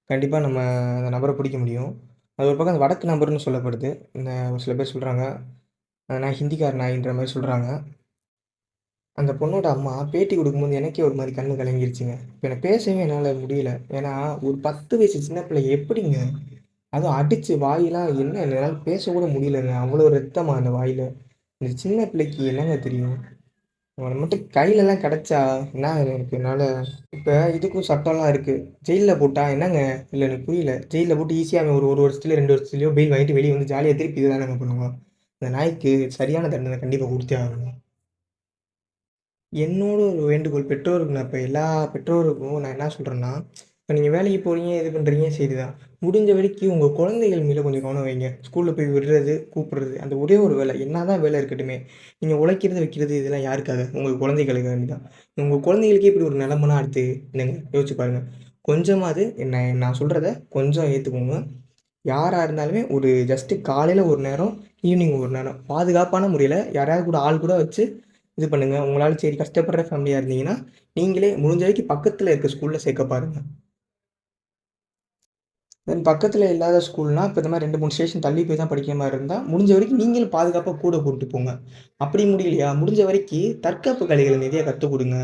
கண்டிப்பா நம்ம அந்த நபர பிடிக்க முடியும். அது ஒரு பக்கம் அந்த வடக்கு நபர்ன்னு சொல்லப்படுது. இந்த ஒரு சில பேர் சொல்றாங்க, நான் ஹிந்திக்கார நாயின்ற மாரி சொல்றாங்க. அந்த பொண்ணோட அம்மா பேட்டி குடுக்கும்போது எனக்கே ஒரு மாரி கண்ணு கலங்கிருச்சுங்க. இப்ப எனக்கு பேசவே என்னால முடியல. ஏன்னா, ஒரு 10 வயசு சின்ன பிள்ளை எப்படிங்க? அதுவும் அடிச்சு வாயெல்லாம் என்ன என்னால பேசக்கூட முடியலங்க. அவ்வளோ ரத்தமா அந்த வாயில. இந்த சின்ன பிள்ளைக்கு என்னங்க தெரியும்? அவன மட்டும் கையிலலாம் கெடைச்சா என்ன எனக்கு என்னால இப்ப இதுக்கும் சட்டம்லாம் இருக்கு. ஜெயில்ல போட்டா என்னங்க? இல்ல எனக்கு புரியல. ஜெயில்ல போட்டு ஈஸியா அவன் ஒரு 1 வருஷத்துலயோ, 2 வருஷத்துலயோ பெயில் வாங்கிட்டு வெளிய வந்து ஜாலியா திருப்பி இதுதானங்க பண்ணுவான். இந்த நாய்க்கு சரியான தண்டனை கண்டிப்பா குடுத்தே ஆகணும். என்னோட ஒரு வேண்டுகோள் பெற்றோருக்கு நான் இப்ப எல்லா பெற்றோருக்கும் நான் என்ன சொல்றேன்னா, இப்ப நீங்க வேலைக்கு போறீங்க, இது பண்றீங்க சரிதான். முடிஞ்ச வரைக்கும் உங்க குழந்தைகள் மேல கொஞ்சம் கவனம் வைங்க. ஸ்கூல்ல போய் விடுறது, கூப்பிடுறது அந்த ஒரே ஒரு வேலை. என்னதான் வேலை இருக்கட்டுமே, நீங்க உழைக்கிறது, வைக்கிறது இதெல்லாம் யாருக்காக? உங்க குழந்தைகளுக்காண்டி தான். உங்க குழந்தைகளுக்கே இப்படி ஒரு நிலைமைனா அடுத்து என்னங்க? யோசிச்சு பாருங்க. கொஞ்சமாவது என்ன நான் சொல்றத கொஞ்சம் ஏத்துக்கோங்க. யாரா இருந்தாலுமே ஒரு ஜஸ்ட் காலையில ஒரு நேரம், ஈவினிங் ஒரு நேரம் பாதுகாப்பான முறையில யாரையாவது கூட ஆள் கூட வச்சு இது பண்ணுங்க. உங்களால சரி கஷ்டப்படுற ஃபேமிலியா இருந்தீங்கன்னா, நீங்களே முடிஞ்ச வரைக்கும் பக்கத்துல இருக்க ஸ்கூல்ல சேர்க்க பாருங்க. தென் பக்கத்துல இல்லாத ஸ்கூல்னா, இப்ப இந்த மாரி 2, 3 ஸ்டேஷன் தள்ளி போய் தான் படிக்கிற மாரி இருந்தா, முடிஞ்ச வரைக்கும் நீங்களும் பாதுகாப்பா கூட கூட்டு போங்க. அப்படி முடியலையா, முடிஞ்ச வரைக்கி தற்காப்பு கலைகள நெறைய கத்துக் குடுங்க.